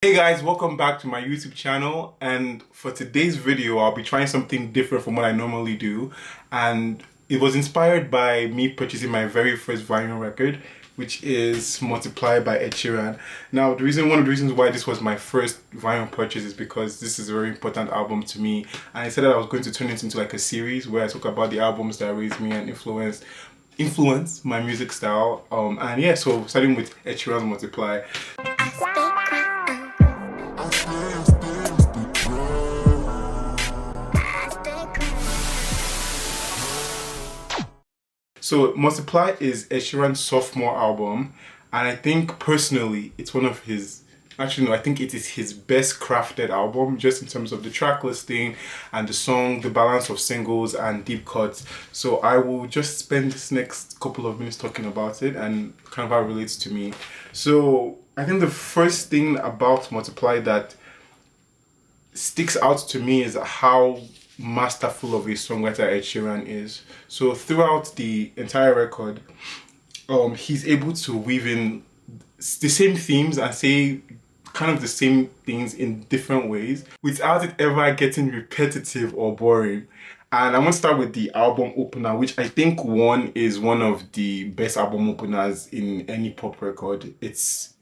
Hey guys, welcome back to my YouTube channel, and for today's video I'll be trying something different from what I normally do, and it was inspired by me purchasing my very first vinyl record, which is Multiply by Ed Sheeran. Now one of the reasons why this was my first vinyl purchase is because this is a very important album to me, and I said that I was going to turn it into like a series where I talk about the albums that raised me and influence my music style. And yeah, so starting with Ed Sheeran's Multiply. So Multiply is Ed Sheeran's sophomore album, and I think personally it's one of his, actually no, I think it is his best crafted album, just in terms of the track listing and the song, the balance of singles and deep cuts. So I will just spend this next couple of minutes talking about it and kind of how it relates to me. So I think the first thing about Multiply that sticks out to me is how masterful of a songwriter Ed Sheeran is. So throughout the entire record, he's able to weave in the same themes and say kind of the same things in different ways without it ever getting repetitive or boring. And I'm gonna start with the album opener, which I think is one of the best album openers in any pop record. It's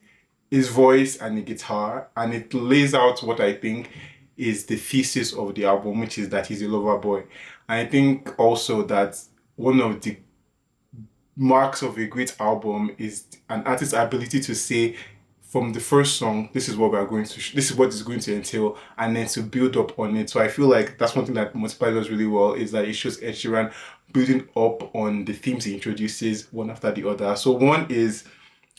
his voice and the guitar, and it lays out what I think is the thesis of the album, which is that he's a lover boy. And I think also that one of the marks of a great album is an artist's ability to say from the first song, this is what this is what it's going to entail, and then to build up on it. So I feel like that's one thing that Multiply does really well, is that it shows Ed Sheeran building up on the themes he introduces one after the other. So one of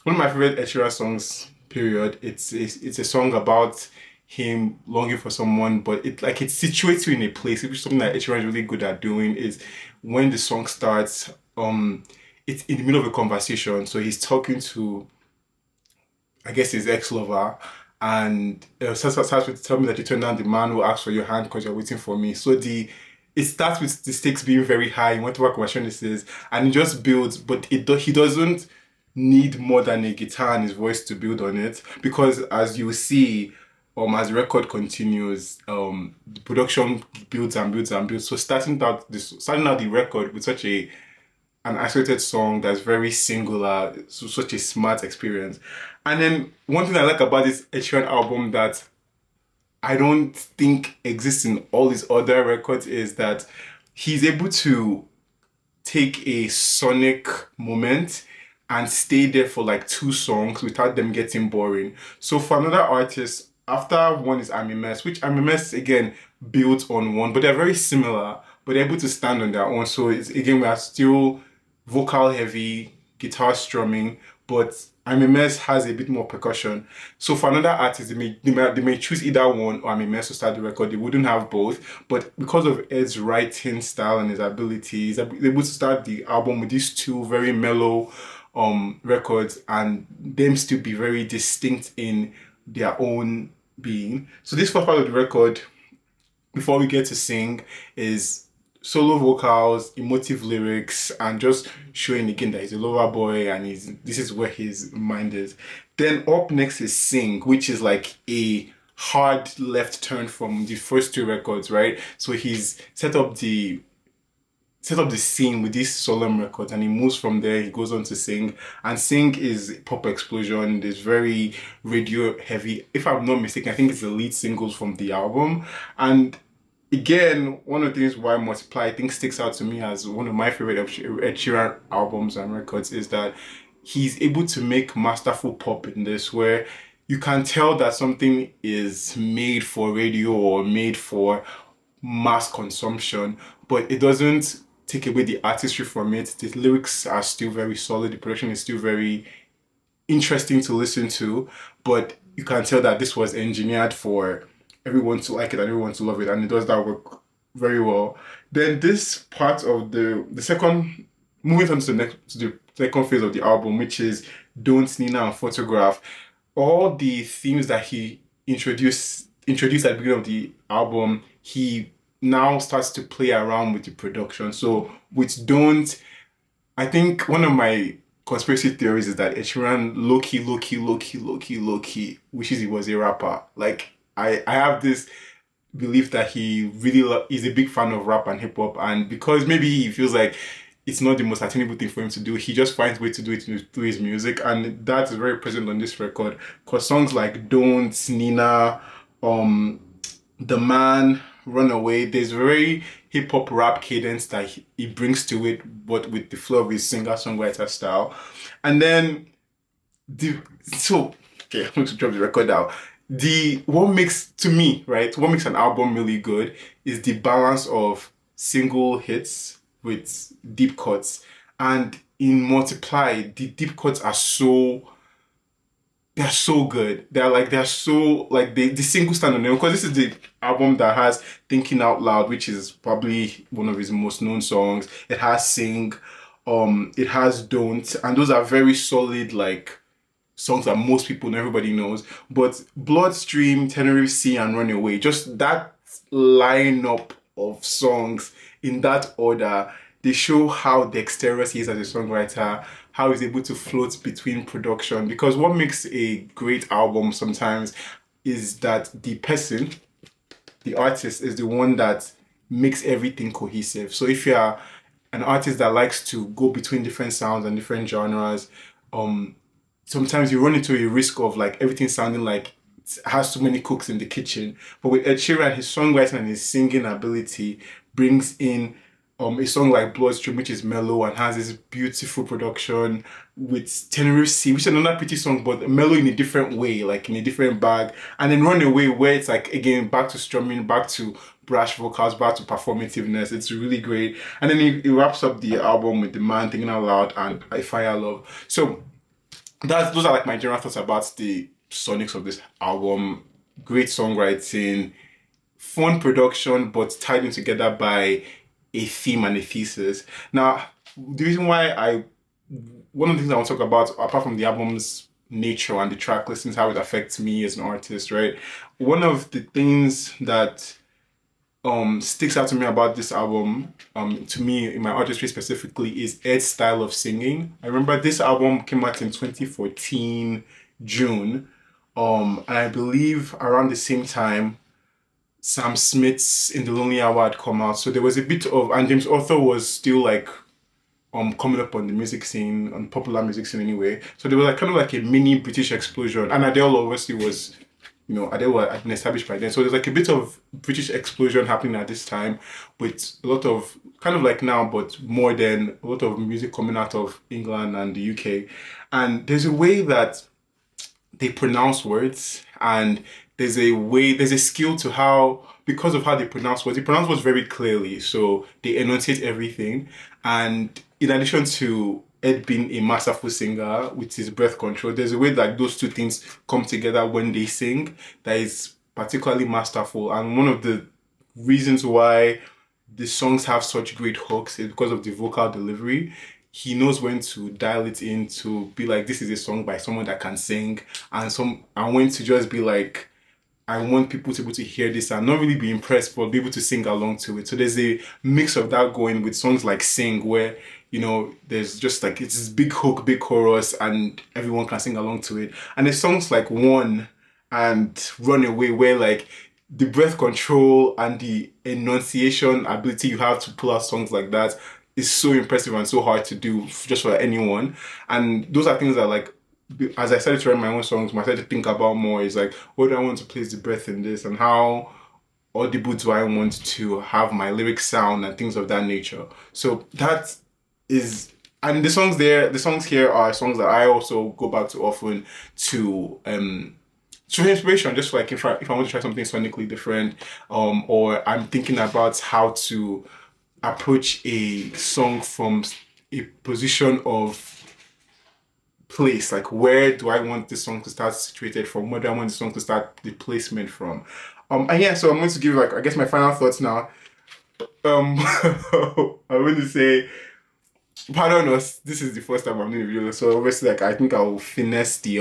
my favorite Ed Sheeran songs, period. It's a song about him longing for someone, but it situates you in a place, which is something that Ed Sheeran is really good at doing. Is when the song starts, it's in the middle of a conversation, so he's talking to, I guess, his ex-lover, and starts with, tell me that you turned down the man who asked for your hand because you're waiting for me. So it starts with the stakes being very high in whatever conversation this is, and it just builds, but he doesn't need more than a guitar and his voice to build on it, because as you see, as the record continues, the production builds and builds and builds. So starting out the record with such an isolated song that's very singular, so such a smart experience. And then one thing I like about this Ed Sheeran album that I don't think exists in all his other records is that he's able to take a sonic moment and stay there for like 2 songs without them getting boring. So for another artist, after one is I'm a Mess, which I'm a Mess again builds on one, but they're very similar, but they're able to stand on their own. So it's, again, we are still vocal heavy, guitar strumming, but I'm a Mess has a bit more percussion. So for another artist, they may choose either one or I'm a Mess to start the record. They wouldn't have both, but because of Ed's writing style and his abilities, he's able to start the album with these 2 very mellow records and them still be very distinct in their own being. So this first part of the record, before we get to sing, is solo vocals, emotive lyrics, and just showing again that he's a lover boy and this is where his mind is. Then up next is Sing, which is like a hard left turn from the first 2 records, right? So he's set up the scene with these solemn records, and he moves from there. He goes on to Sing, and Sing is pop explosion. It's very radio heavy. If I'm not mistaken, I think it's the lead singles from the album. And again, one of the things why Multiply I think sticks out to me as one of my favorite Ed Sheeran albums and records is that he's able to make masterful pop in this, where you can tell that something is made for radio or made for mass consumption, but it doesn't take away the artistry from it. The lyrics are still very solid. The production is still very interesting to listen to, but you can tell that this was engineered for everyone to like it and everyone to love it, and it does that work very well. Then this part of the second, moving on to the second phase of the album, which is Don't, Nina, and Photograph. All the themes that he introduced at the beginning of the album, he now starts to play around with the production. So with Don't, I think one of my conspiracy theories is that Ed Sheeran low key wishes he was a rapper. Like I have this belief that he really is a big fan of rap and hip hop, and because maybe he feels like it's not the most attainable thing for him to do, he just finds way to do it through his music, and that is very present on this record. Because songs like "Don't," "Nina," "The Man," "Runaway," there's very hip hop rap cadence that he brings to it, but with the flow of his singer songwriter style. And then okay, I'm going to drop the record out. What makes to me, right, what makes an album really good is the balance of single hits with deep cuts. And in Multiply, the deep cuts are they're so good. They're so like the single stand on their own, because this is the album that has Thinking Out Loud, which is probably one of his most known songs. It has Sing, it has Don't, and those are very solid like songs that most people know, everybody knows. But Bloodstream, Tenerife Sea, and Runaway, just that lineup of songs in that order, they show how dexterous he is as a songwriter, how he's able to float between production. Because what makes a great album sometimes is that the person, the artist, is the one that makes everything cohesive. So if you're an artist that likes to go between different sounds and different genres, sometimes you run into a risk of like everything sounding like it has too many cooks in the kitchen. But with Ed Sheeran, his songwriting and his singing ability brings in a song like Bloodstream, which is mellow and has this beautiful production, with Tenerife Sea, which is another pretty song, but mellow in a different way, like in a different bag. And then Runaway, where it's like, again, back to strumming, back to brash vocals, back to performativeness. It's really great. And then he wraps up the album with The Man, Thinking Out Loud, and I Fire Love. So those are like my general thoughts about the sonics of this album. Great songwriting, fun production, but tied in together by a theme and a thesis. Now, the reason why one of the things I want to talk about, apart from the album's nature and the track listings, how it affects me as an artist, right? One of the things that sticks out to me about this album, to me in my artistry specifically, is Ed's style of singing. I remember this album came out in 2014 June, and I believe around the same time Sam Smith's In the Lonely Hour had come out. So there was a bit of, and James Arthur was still like coming up on the music scene, on popular music scene anyway. So there was like kind of like a mini British explosion. And Adele obviously was, Adele had been established by then. So there's like a bit of British explosion happening at this time, with a lot of, kind of like now, but more than, a lot of music coming out of England and the UK. And there's a way that they pronounce words, and there's a skill to how, because of how they pronounce words very clearly. So they enunciate everything. And in addition to Ed being a masterful singer with his breath control, there's a way that those two things come together when they sing that is particularly masterful. And one of the reasons why the songs have such great hooks is because of the vocal delivery. He knows when to dial it in to be like, this is a song by someone that can sing, and when to just be like, I want people to be able to hear this and not really be impressed, but be able to sing along to it. So there's a mix of that going with songs like Sing, where, there's just like, it's this big hook, big chorus, and everyone can sing along to it. And there's songs like One and Runaway, where like the breath control and the enunciation ability you have to pull out songs like that is so impressive and so hard to do just for anyone. And those are things that, like, as I started to write my own songs, I started to think about more is like, what do I want to place the breath in this, and how audible do I want to have my lyrics sound, and things of that nature. So that is, and the songs here are songs that I also go back to often to inspiration, just like if I want to try something sonically different, or I'm thinking about how to approach a song from a position of place, like where do I want this song to start situated from, where do I want the song to start the placement from, and yeah, so I'm going to give, like, I guess my final thoughts now. I'm going to say, pardon us, this is the first time I'm doing a video, so obviously, like, I think I'll finesse the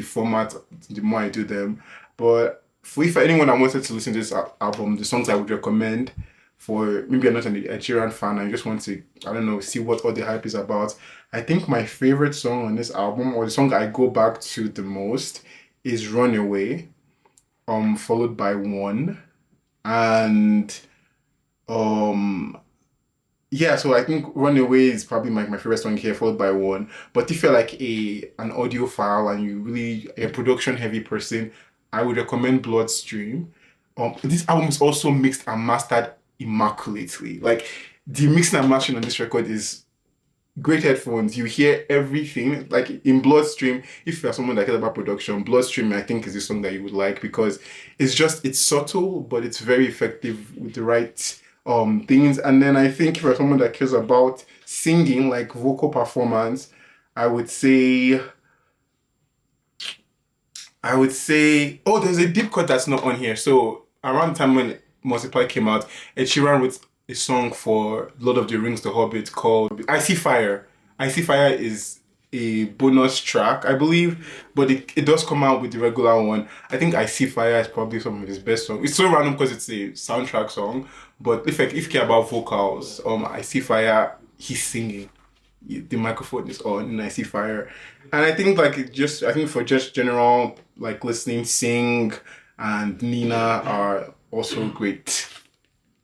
format the more I do them. But for anyone that wanted to listen to this album, the songs I would recommend for maybe you're not an Ed Sheeran fan and you just want to, I don't know, see what all the hype is about, I think my favorite song on this album, or the song I go back to the most, is Runaway, followed by One. And yeah, so I think Runaway is probably my favorite song here, followed by One. But if you're like an audiophile and you really a production heavy person, I would recommend Bloodstream. This album is also mixed and mastered immaculately. Like the mixing and mastering on this record is great headphones. You hear everything. Like in Bloodstream, if you're someone that cares about production, Bloodstream I think is a song that you would like because it's subtle, but it's very effective with the right things. And then I think for someone that cares about singing, like vocal performance, I would say oh, there's a deep cut that's not on here. So around the time when Multiply came out, Ed Sheeran wrote a song for Lord of the Rings, The Hobbit called I See Fire. I See Fire is a bonus track, I believe, but it does come out with the regular one. I think I See Fire is probably some of his best songs. It's so random because it's a soundtrack song, but if you care about vocals, I See Fire, he's singing. The microphone is on and I See Fire. And I think I think for just general like listening, Sing and Nina are also great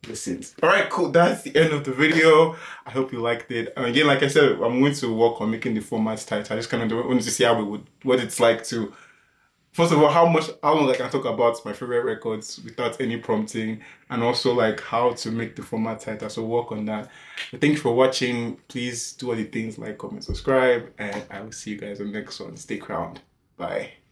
listens. Alright, cool. That's the end of the video. I hope you liked it. And again, like I said, I'm going to work on making the formats tight. I just kind of wanted to see what it's like to, first of all, how long I can talk about my favorite records without any prompting, and also like how to make the format tighter. So work on that. But thank you for watching. Please do all the things like, comment, subscribe, and I will see you guys on the next one. Stay crowned. Bye.